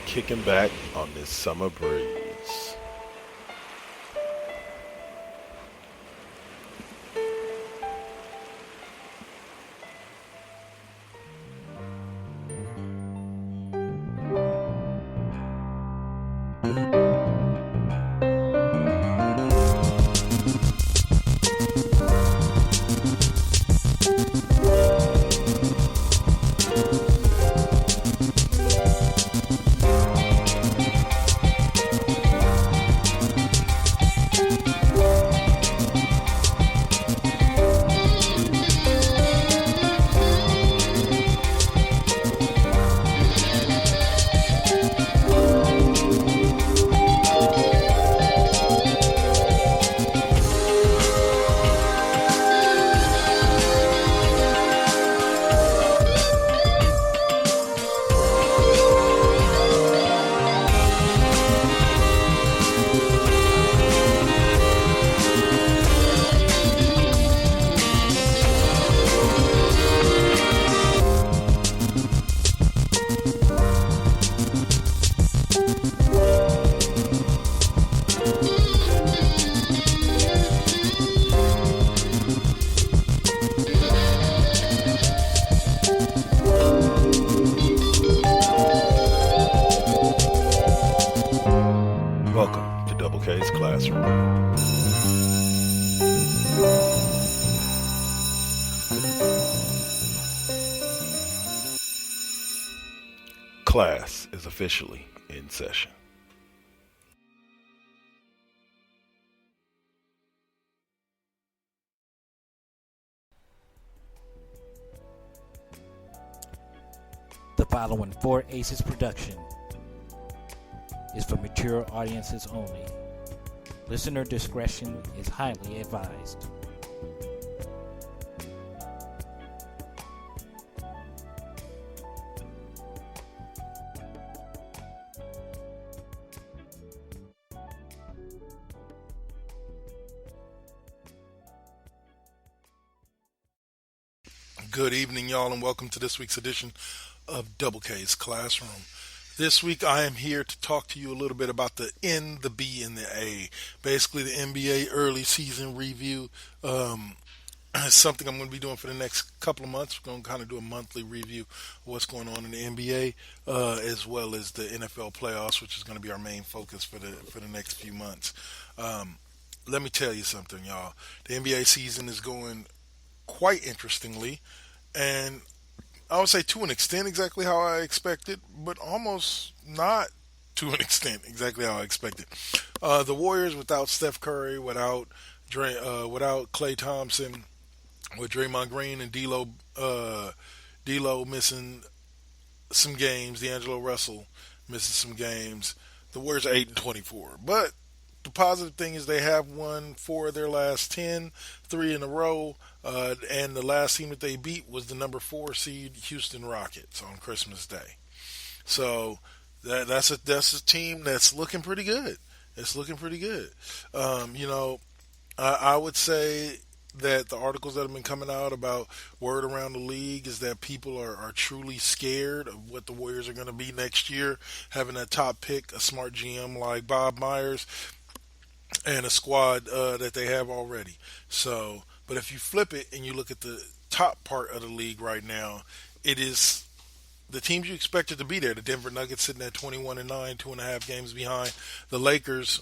Kicking back on this summer breeze. Welcome to Double K's Classroom. Class is officially in session. The following Four Aces production is for mature audiences only. Listener discretion is highly advised. Good evening, y'all, and welcome to this week's edition of Double K's Classroom. This week, I am here to talk to you a little bit about the N, the B, and the A. Basically, the NBA early season review. It's something I'm going to be doing for the next couple of months. We're going to kind of do a monthly review of what's going on in the NBA, as well as the NFL playoffs, which is going to be our main focus for the next few months. Let me tell you something, y'all. The NBA season is going quite interestingly, and I would say to an extent exactly how I expected, but almost not to an extent exactly how I expected. The Warriors without Steph Curry, without Klay Thompson, with Draymond Green and D'Lo missing some games, D'Angelo Russell missing some games. The Warriors are 8-24, but the positive thing is they have won 4 of their last 10, 3 in a row, and the last team that they beat was the number 4 seed Houston Rockets on Christmas Day. So that's a team that's looking pretty good. It's looking pretty good. I would say that the articles that have been coming out about word around the league is that people are truly scared of what the Warriors are going to be next year, having that top pick, a smart GM like Bob Myers, and a squad that they have already. So, but if you flip it and you look at the top part of the league right now, it is the teams you expected to be there. The Denver Nuggets sitting at 21-9, 2.5 games behind. The Lakers,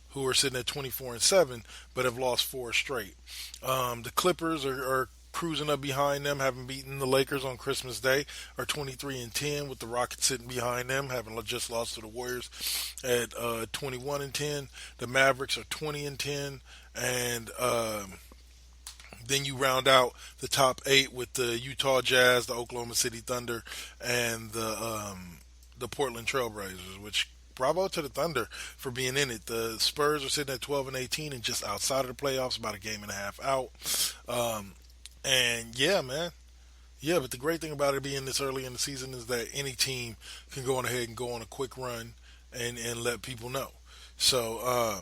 who are sitting at 24-7, but have lost 4 straight. The Clippers are cruising up behind them, having beaten the Lakers on Christmas Day, are 23-10, with the Rockets sitting behind them, having just lost to the Warriors at 21-10. The Mavericks are 20-10, and then you round out the top 8 with the Utah Jazz, the Oklahoma City Thunder, and the Portland Trailblazers, which bravo to the Thunder for being in it. The Spurs are sitting at 12-18 and just outside of the playoffs, about a game and a half out. And yeah, man. Yeah, but the great thing about it being this early in the season is that any team can go on ahead and go on a quick run and let people know. So,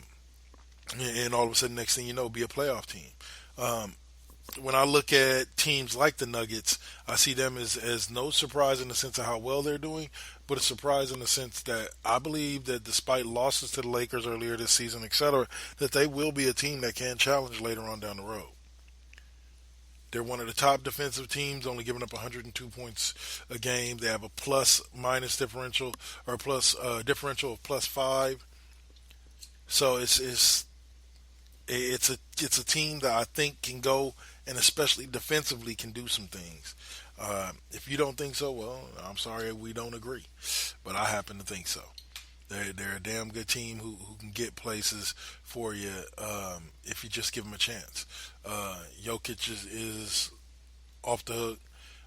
and all of a sudden, next thing you know, be a playoff team. when I look at teams like the Nuggets, I see them as no surprise in the sense of how well they're doing, but a surprise in the sense that I believe that despite losses to the Lakers earlier this season, etc., that they will be a team that can challenge later on down the road. They're one of the top defensive teams, only giving up 102 points a game. They have a plus-minus differential, or plus differential of +5. So it's a team that I think can go, and especially defensively can do some things. If you don't think so, well, I'm sorry, we don't agree, but I happen to think so. They're a damn good team who can get places for you if you just give them a chance. Jokic is off the hook.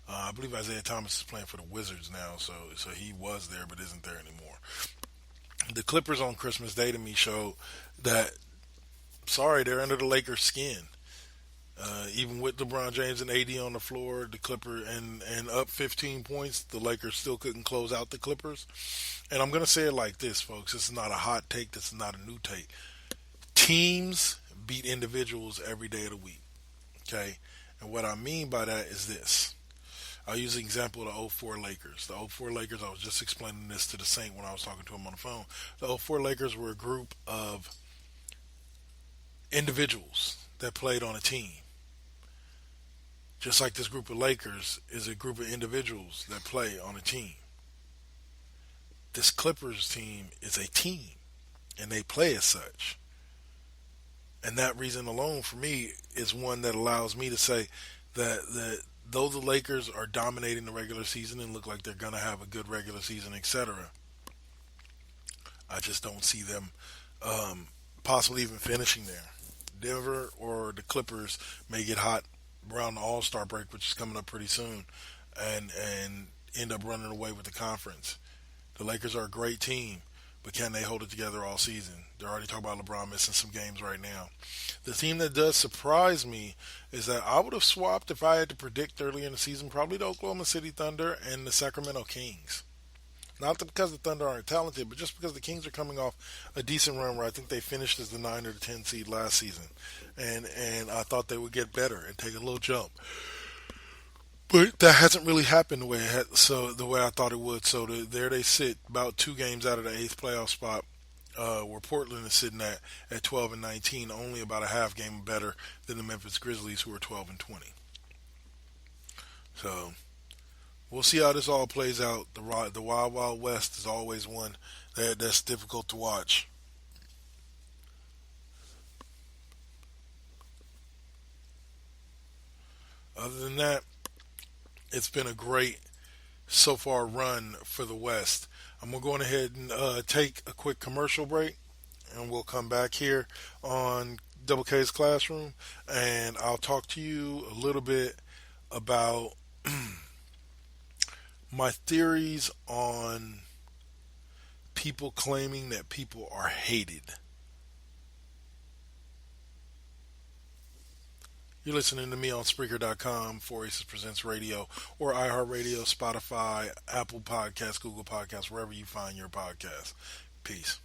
I believe Isaiah Thomas is playing for the Wizards now, so he was there but isn't there anymore. The Clippers on Christmas Day to me showed that, sorry, they're under the Lakers' skin. Even with LeBron James and AD on the floor, the Clippers and up 15 points, the Lakers still couldn't close out the Clippers. And I'm going to say it like this, folks. This is not a hot take. This is not a new take. Teams beat individuals every day of the week. Okay? And what I mean by that is this. I'll use the example of the 04 Lakers. The 04 Lakers, I was just explaining this to the Saint when I was talking to him on the phone. The 04 Lakers were a group of individuals that played on a team. Just like this group of Lakers is a group of individuals that play on a team. This Clippers team is a team, and they play as such. And that reason alone for me is one that allows me to say that though the Lakers are dominating the regular season and look like they're going to have a good regular season, etc., I just don't see them possibly even finishing there. Denver or the Clippers may get hot around the All-Star break, which is coming up pretty soon, and end up running away with the conference. The Lakers are a great team, but can they hold it together all season? They're already talking about LeBron missing some games right now. The team that does surprise me is that I would have swapped, if I had to predict early in the season, probably the Oklahoma City Thunder and the Sacramento Kings. Not because the Thunder aren't talented, but just because the Kings are coming off a decent run where I think they finished as the 9 or the 10 seed last season. And I thought they would get better and take a little jump. But that hasn't really happened the way I thought it would. So there they sit, about 2 games out of the 8th playoff spot, where Portland is sitting at 12 and 19, only about a half game better than the Memphis Grizzlies, who are 12 and 20. So we'll see how this all plays out. The Wild Wild West is always one that's difficult to watch. Other than that, it's been a great, so far, run for the West. I'm going to go ahead and take a quick commercial break, and we'll come back here on Double K's Classroom, and I'll talk to you a little bit about my theories on people claiming that people are hated. You're listening to me on Spreaker.com, 4Aces Presents Radio, or iHeartRadio, Spotify, Apple Podcasts, Google Podcasts, wherever you find your podcast. Peace.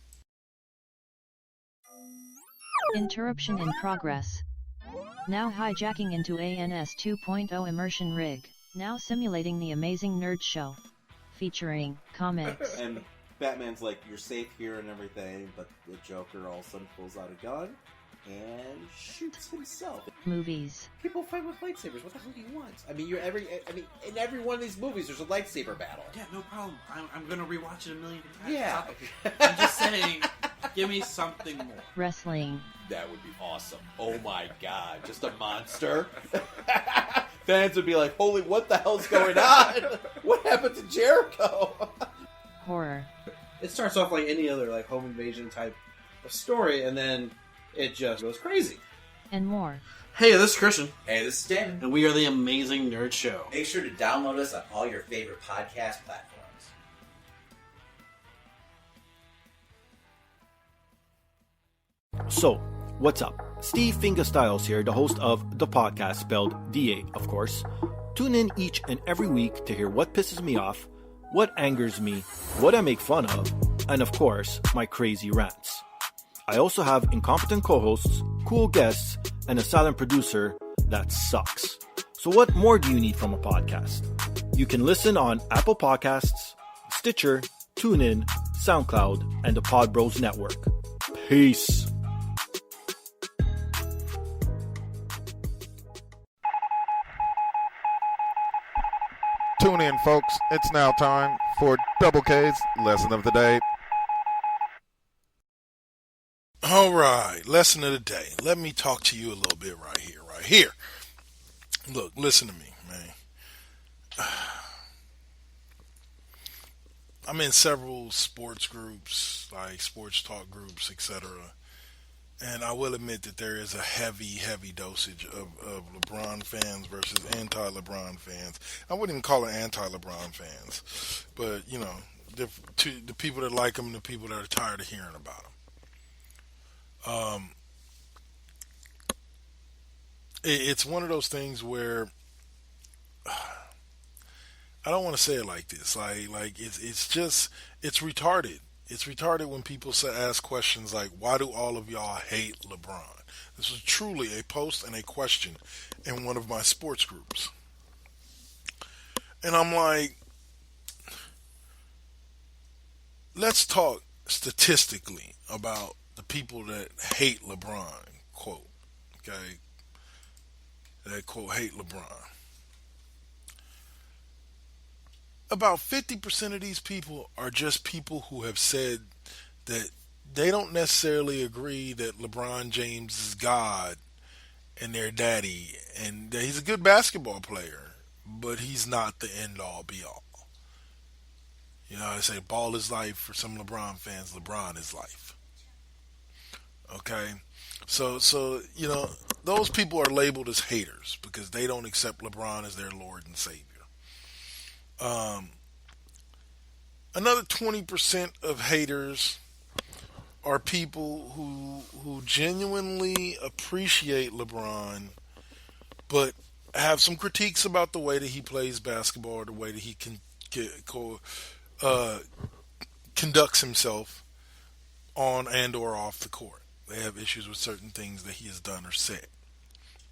Interruption in progress. Now hijacking into ANS 2.0 immersion rig. Now simulating the amazing nerd show. Featuring comics. And Batman's like, you're safe here and everything, but the Joker all of a sudden pulls out a gun and shoots himself. Movies. People fight with lightsabers. What the hell do you want? I mean, in every one of these movies, there's a lightsaber battle. Yeah, no problem. I'm gonna rewatch it a million times. Yeah. I'm just saying, give me something more. Wrestling. That would be awesome. Oh my god, just a monster. Fans would be like, holy, what the hell's going on? What happened to Jericho? Horror. It starts off like any other like home invasion type of story, and then it just goes crazy. And more. Hey, this is Christian. Hey, this is Dan. And we are the Amazing Nerd Show. Make sure to download us on all your favorite podcast platforms. So, what's up? Steve Fingerstyles here, the host of the podcast, spelled DA, of course. Tune in each and every week to hear what pisses me off, what angers me, what I make fun of, and of course, my crazy rants. I also have incompetent co-hosts, cool guests, and a silent producer That sucks. So what more do you need from a podcast? You can listen on Apple Podcasts, Stitcher, TuneIn, SoundCloud, and the Pod Bros Network. Peace. Tune in, folks. It's now time for Double K's Lesson of the Day. All right, lesson of the day. Let me talk to you a little bit right here. Look, listen to me, man. I'm in several sports groups, like sports talk groups, etc. And I will admit that there is a heavy dosage of LeBron fans versus anti-LeBron fans. I wouldn't even call it anti-LeBron fans, but, you know, the people that like him and the people that are tired of hearing about him. It's one of those things where I don't want to say it like this. Like it's retarded. It's retarded when people ask questions like, "Why do all of y'all hate LeBron?" This was truly a post and a question in one of my sports groups, and I'm like, let's talk statistically about the people that hate LeBron, quote, okay, that quote hate LeBron. About 50% of these people are just people who have said that they don't necessarily agree that LeBron James is God and their daddy, and that he's a good basketball player, but he's not the end all be all. You know, I say ball is life. For some LeBron fans, LeBron is life. Okay, so you know, those people are labeled as haters because they don't accept LeBron as their Lord and Savior. Another 20% of haters are people who genuinely appreciate LeBron, but have some critiques about the way that he plays basketball or the way that he conducts himself on and or off the court. They have issues with certain things that he has done or said,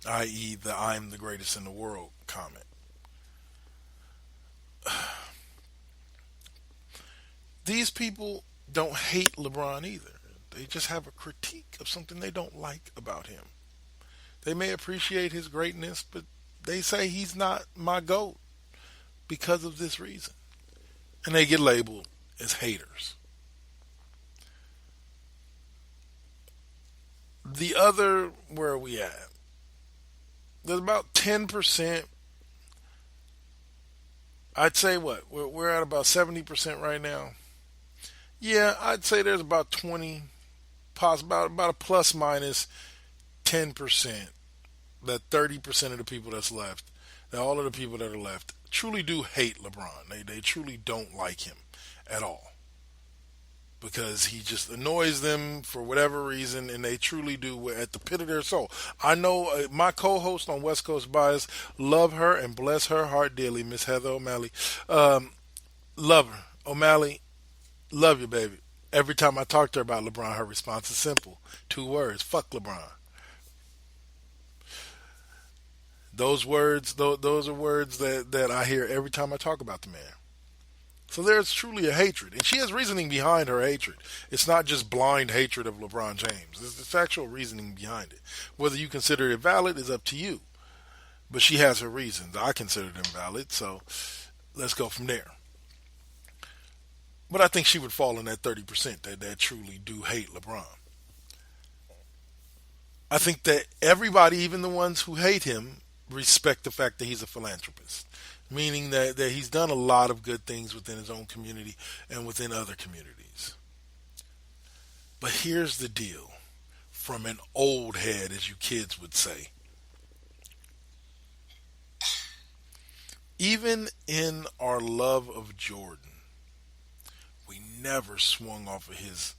i.e. the "I'm the greatest in the world" comment. These people don't hate LeBron either. They just have a critique of something they don't like about him. They may appreciate his greatness, but they say he's not my GOAT because of this reason. And they get labeled as haters. The other, where are we at? There's about 10%. I'd say what? We're at about 70% right now. Yeah, I'd say there's about 20, about a plus minus 10%. That 30% of the people that's left, that all of the people that are left, truly do hate LeBron. They truly don't like him at all. Because he just annoys them for whatever reason, and they truly do at the pit of their soul. I know my co-host on West Coast Bias, love her and bless her heart dearly, Miss Heather O'Malley. Love her. O'Malley, love you, baby. Every time I talk to her about LeBron, her response is simple. 2 words, fuck LeBron. Those words, those are words that I hear every time I talk about the man. So there's truly a hatred. And she has reasoning behind her hatred. It's not just blind hatred of LeBron James. There's actual reasoning behind it. Whether you consider it valid is up to you. But she has her reasons. I consider them valid, so let's go from there. But I think she would fall in that 30% that truly do hate LeBron. I think that everybody, even the ones who hate him, respect the fact that he's a philanthropist. Meaning that he's done a lot of good things within his own community and within other communities. But here's the deal, from an old head, as you kids would say. Even in our love of Jordan, we never swung off of his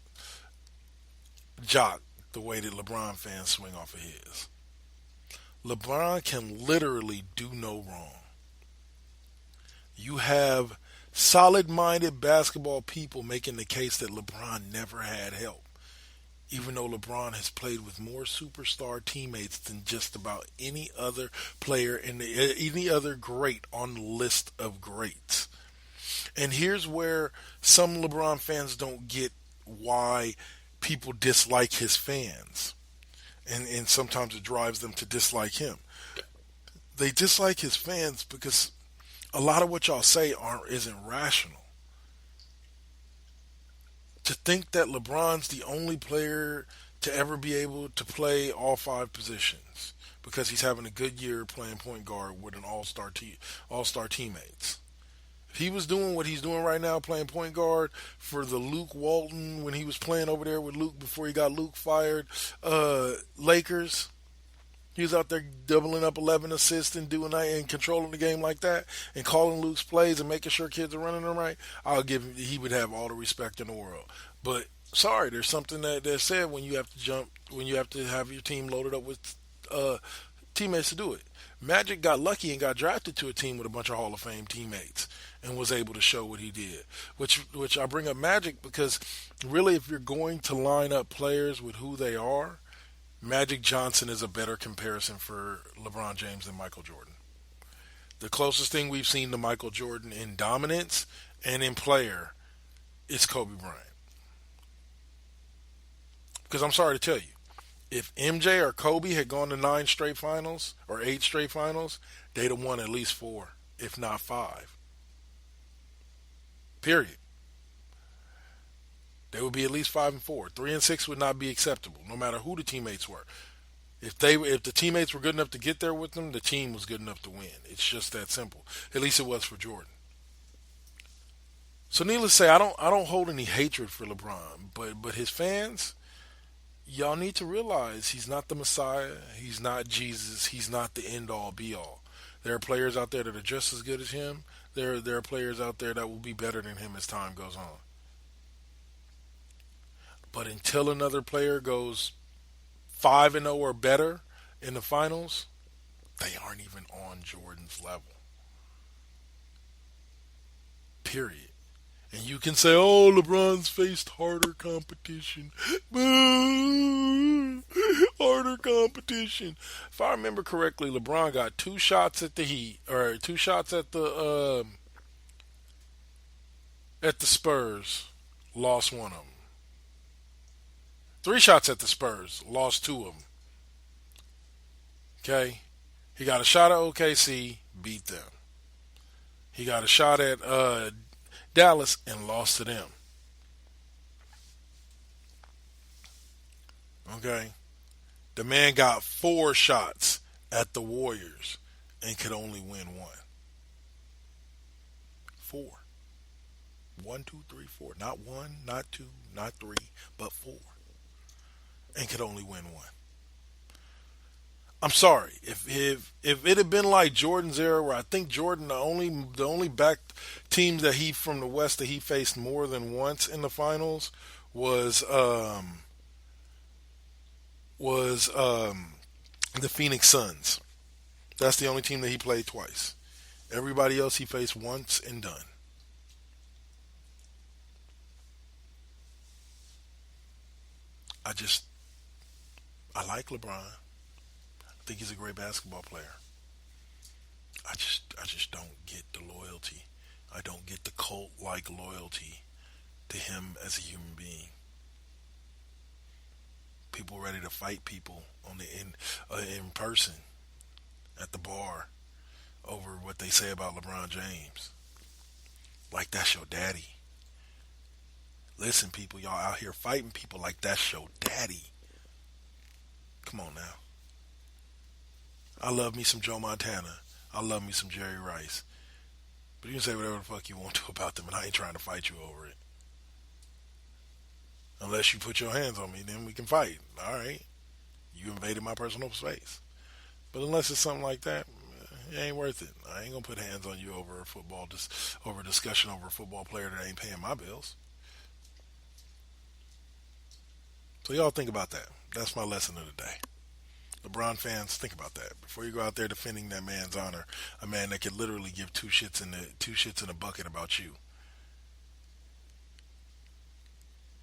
jock the way that LeBron fans swing off of his. LeBron can literally do no wrong. You have solid-minded basketball people making the case that LeBron never had help. even though LeBron has played with more superstar teammates than just about any other player any other great on the list of greats. And here's where some LeBron fans don't get why people dislike his fans. And sometimes it drives them to dislike him. They dislike his fans because a lot of what y'all say isn't rational. To think that LeBron's the only player to ever be able to play all five positions because he's having a good year playing point guard with an all-star teammates. If he was doing what he's doing right now, playing point guard for the Luke Walton when he was playing over there with Luke before he got Luke fired, Lakers, he was out there doubling up 11 assists and doing that and controlling the game like that and calling Luke's plays and making sure kids are running them right. He would have all the respect in the world. But sorry, there's something that said when you have to have your team loaded up with teammates to do it. Magic got lucky and got drafted to a team with a bunch of Hall of Fame teammates and was able to show what he did. Which I bring up Magic because really if you're going to line up players with who they are, Magic Johnson is a better comparison for LeBron James than Michael Jordan. The closest thing we've seen to Michael Jordan in dominance and in player is Kobe Bryant. Because I'm sorry to tell you, if MJ or Kobe had gone to 9 straight finals or 8 straight finals, they'd have won at least 4, if not 5. Period. They would be at least 5 and 4. 3 and 6 would not be acceptable, no matter who the teammates were. If the teammates were good enough to get there with them, the team was good enough to win. It's just that simple. At least it was for Jordan. So needless to say, I don't hold any hatred for LeBron, but his fans, y'all need to realize he's not the Messiah, he's not Jesus, he's not the end all be all. There are players out there that are just as good as him. There are players out there that will be better than him as time goes on. But until another player goes 5-0 or better in the finals, they aren't even on Jordan's level. Period. And you can say, oh, LeBron's faced harder competition. Harder competition. If I remember correctly, LeBron got 2 shots at the Heat, or 2 shots at the Spurs, lost one of them. 3 shots at the Spurs, lost 2 of them. Okay? He got a shot at OKC, beat them. He got a shot at Dallas and lost to them. Okay? The man got 4 shots at the Warriors and could only win 1. 4. 1, 2, 3, 4. Not 1, not 2, not 3, but 4. And could only win 1. I'm sorry. If it had been like Jordan's era, where I think Jordan the only back teams that he from the West that he faced more than once in the finals was the Phoenix Suns. That's the only team that he played twice. Everybody else he faced once and done. I like LeBron. I think he's a great basketball player. I just don't get the loyalty. I don't get the cult-like loyalty to him as a human being. People ready to fight people in person at the bar over what they say about LeBron James. Like that's your daddy. Listen, people, y'all out here fighting people like that's your daddy. Come on now. I love me some Joe Montana. I love me some Jerry Rice. But you can say whatever the fuck you want to about them, and I ain't trying to fight you over it. Unless you put your hands on me, then we can fight. All right. You invaded my personal space. But unless it's something like that, it ain't worth it. I ain't going to put hands on you over a discussion over a football player that ain't paying my bills. So y'all think about that. That's my lesson of the day. LeBron fans, think about that before you go out there defending that man's honor. A man that could literally give two shits in a bucket about you.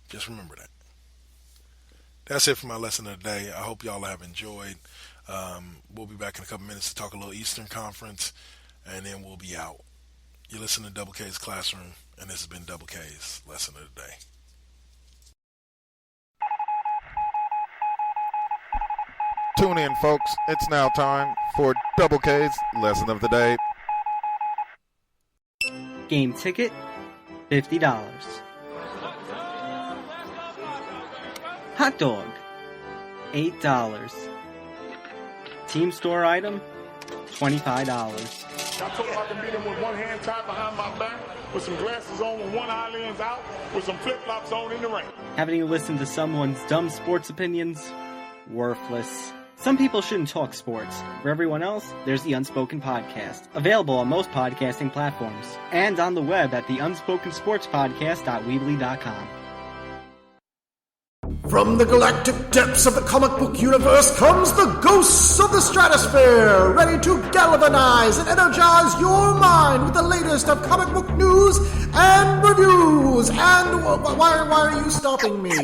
Just remember that. that's it for my lesson of the day. I hope y'all have enjoyed. We'll be back in a couple minutes to talk a little Eastern Conference, and then we'll be out. You listen to Double K's Classroom, and this has been Double K's lesson of the day. Tune in, folks. It's now time for Double K's lesson of the day. Game ticket, $50. Hot dog, $8. Team store item, $25. I told him I can beat him with one hand tied behind my back, with some glasses on, with one eye lens out, with some flip-flops on in the rain. Having you listen to someone's dumb sports opinions? Worthless. Some people shouldn't talk sports. For everyone else, there's the Unspoken Podcast, available on most podcasting platforms, and on the web at theunspodkensportspodcast.weebly.com. From the galactic depths of the comic book universe comes the ghosts of the stratosphere, ready to galvanize and energize your mind with the latest of comic book news and reviews. And why are you stopping me?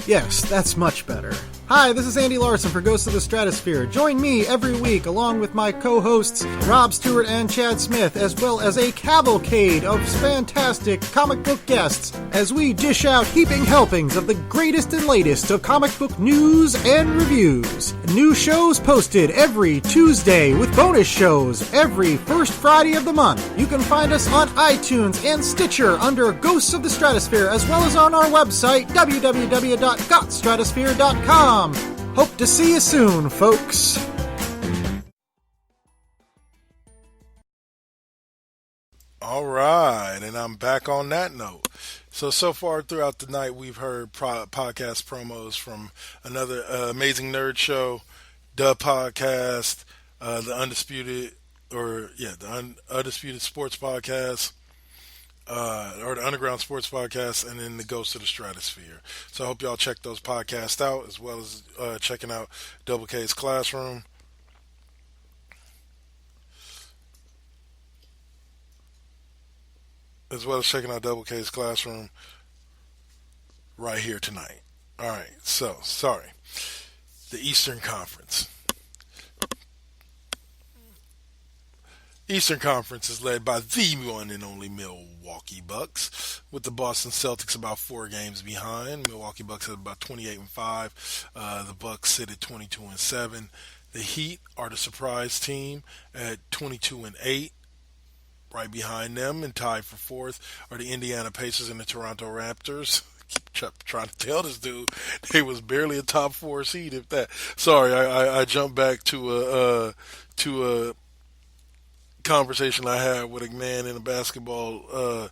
Yes, that's much better. Hi, this is Andy Larson for Ghosts of the Stratosphere. Join me every week along with my co-hosts Rob Stewart and Chad Smith, as well as a cavalcade of fantastic comic book guests, as we dish out heaping helpings of the greatest and latest of comic book news and reviews. New shows posted every Tuesday with bonus shows every first Friday of the month. You can find us on iTunes and Stitcher under Ghosts of the Stratosphere, as well as on our website, www.gotstratosphere.com. Hope to see you soon, folks. All right, and I'm back on that note. So far throughout the night, we've heard podcast promos from another amazing nerd show, the podcast, the Undisputed Sports Podcast, or the Underground Sports Podcast, and then the Ghost of the Stratosphere. So I hope y'all check those podcasts out, as well as checking out Double K's Classroom. As well as checking out Double K's Classroom right here tonight. All right, so, sorry. The Eastern Conference. Eastern Conference is led by the one and only Milwaukee Bucks, with the Boston Celtics about 4 games behind. Milwaukee Bucks have about 28-5. The Bucks sit at 22-7. The Heat are the surprise team at 22-8. Right behind them and tied for 4th are the Indiana Pacers and the Toronto Raptors. Keep trying to tell this dude they was barely a top 4 seed, if that. Sorry, I jumped back to a conversation I had with a man in a basketball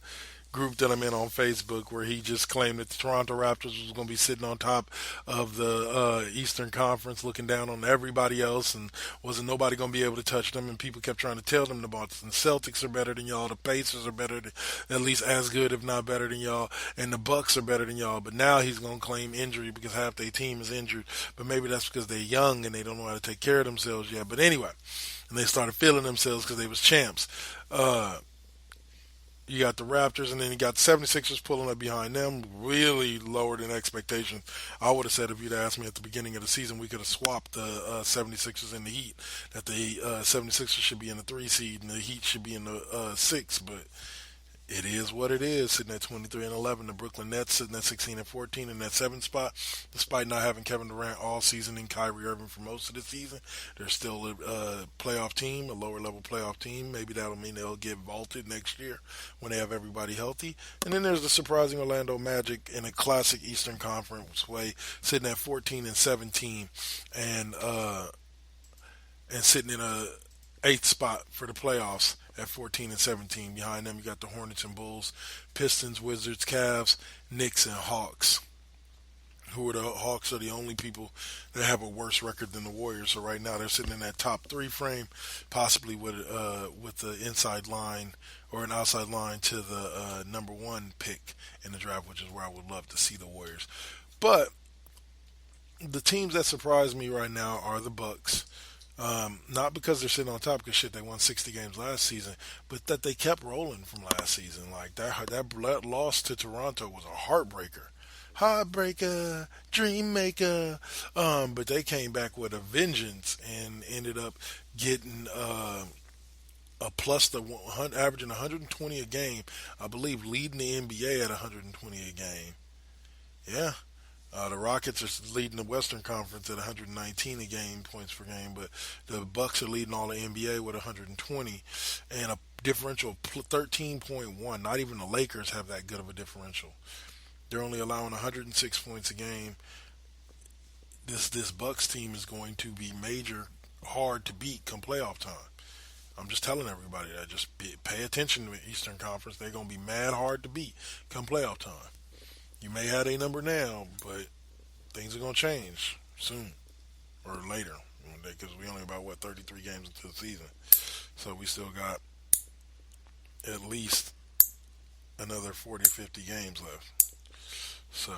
group that I'm in on Facebook, where he just claimed that the Toronto Raptors was going to be sitting on top of the Eastern Conference, looking down on everybody else, and wasn't nobody going to be able to touch them. And people kept trying to tell them the Boston Celtics are better than y'all, the Pacers are better than, at least as good, if not better than y'all, and the Bucks are better than y'all. But now he's going to claim injury because half their team is injured. But maybe that's because they're young and they don't know how to take care of themselves yet. But anyway, and they started feeling themselves because they was champs. You got the Raptors, and then you got the 76ers pulling up behind them, really lower than expectations. I would have said, if you'd asked me at the beginning of the season, we could have swapped the 76ers and the Heat, that the 76ers should be in the 3 seed and the Heat should be in the 6, but it is what it is, sitting at 23-11. The Brooklyn Nets sitting at 16-14 in that 7th spot, despite not having Kevin Durant all season and Kyrie Irving for most of the season. They're still a playoff team, a lower level playoff team. Maybe that'll mean they'll get vaulted next year when they have everybody healthy. And then there's the surprising Orlando Magic in a classic Eastern Conference way, sitting at 14-17 and sitting in a 8th spot for the playoffs at 14-17. Behind them, you got the Hornets and Bulls, Pistons, Wizards, Cavs, Knicks, and Hawks. The Hawks are the only people that have a worse record than the Warriors. So right now, they're sitting in that top 3 frame, possibly with the inside line or an outside line to the number 1 pick in the draft, which is where I would love to see the Warriors. But the teams that surprise me right now are the Bucks. Not because they're sitting on top, because they won 60 games last season, but that they kept rolling from last season. Like that loss to Toronto was a heartbreaker. Heartbreaker, Dream Maker. But they came back with a vengeance and ended up getting a plus averaging 120 a game. I believe leading the NBA at 120 a game. Yeah. The Rockets are leading the Western Conference at 119 a game, points per game, but the Bucks are leading all the NBA with 120 and a differential of 13.1. Not even the Lakers have that good of a differential. They're only allowing 106 points a game. This Bucks team is going to be major hard to beat come playoff time. I'm just telling everybody that. Just pay attention to the Eastern Conference. They're going to be mad hard to beat come playoff time. You may have a number now, but things are going to change soon or later because we only about 33 games into the season, so we still got at least another 40-50 games left. So,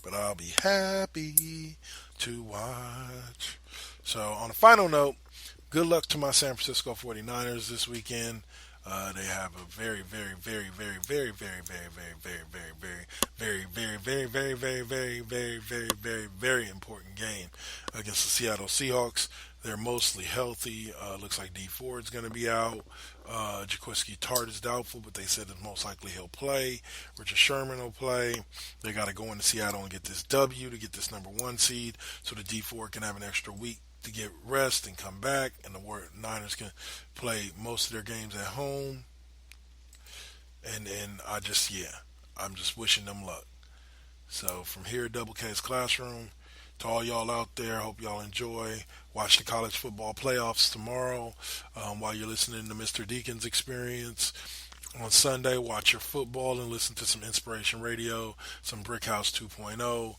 but I'll be happy to watch. So, on a final note, good luck to my San Francisco 49ers this weekend. They have a very, very, very, very, very, very, very, very, very, very, very, very, very, very, very, very, very, very, very, very important game against the Seattle Seahawks. They're mostly healthy. Looks like D Ford's going to be out. Jaquiski Tart is doubtful, but they said that most likely he'll play. Richard Sherman will play. They got to go into Seattle and get this W to get this number 1 seed so the D Ford can have an extra week to get rest and come back, and the Niners can play most of their games at home. And I'm just wishing them luck. So from here at Double K's Classroom, to all y'all out there, hope y'all enjoy. Watch the college football playoffs tomorrow while you're listening to Mr. Deacon's Experience. On Sunday, watch your football and listen to some Inspiration Radio, some Brickhouse 2.0,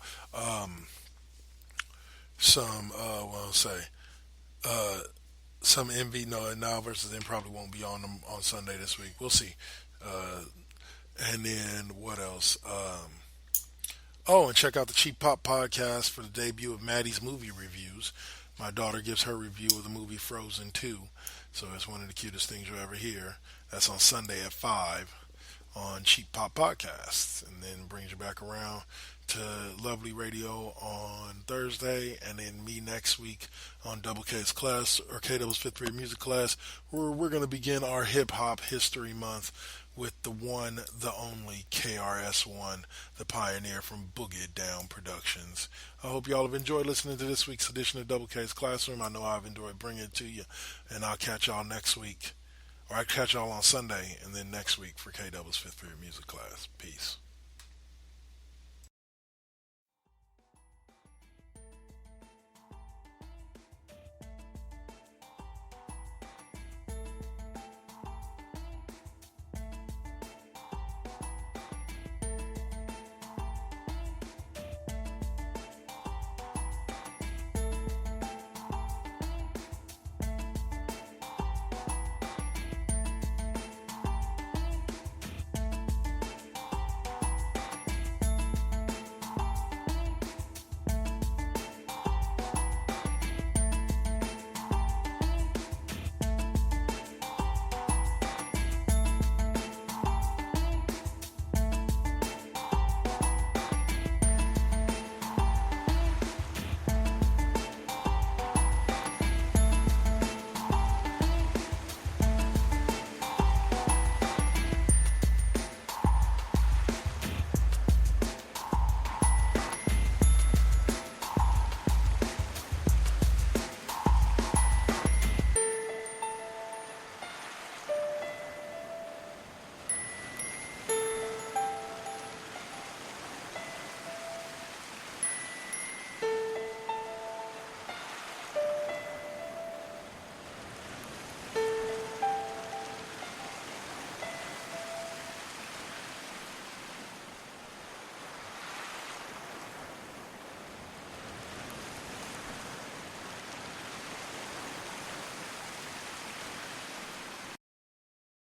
some MV now versus them probably won't be on them on Sunday this week. We'll see. And then what else? And check out the Cheap Pop podcast for the debut of Maddie's movie reviews. My daughter gives her review of the movie Frozen 2, so it's one of the cutest things you'll ever hear. That's on Sunday at 5 on Cheap Pop Podcasts, and then brings you back around to Lovely Radio on Thursday, and then me next week on Double K's class, or KW's 5th period music class, where we're going to begin our Hip Hop History Month with the one, the only KRS-One, the pioneer from Boogie It Down Productions. I hope y'all have enjoyed listening to this week's edition of Double K's Classroom. I know I've enjoyed bringing it to you, and I'll catch y'all next week. Or I'll catch y'all on Sunday, and then next week for KW's 5th period music class. Peace.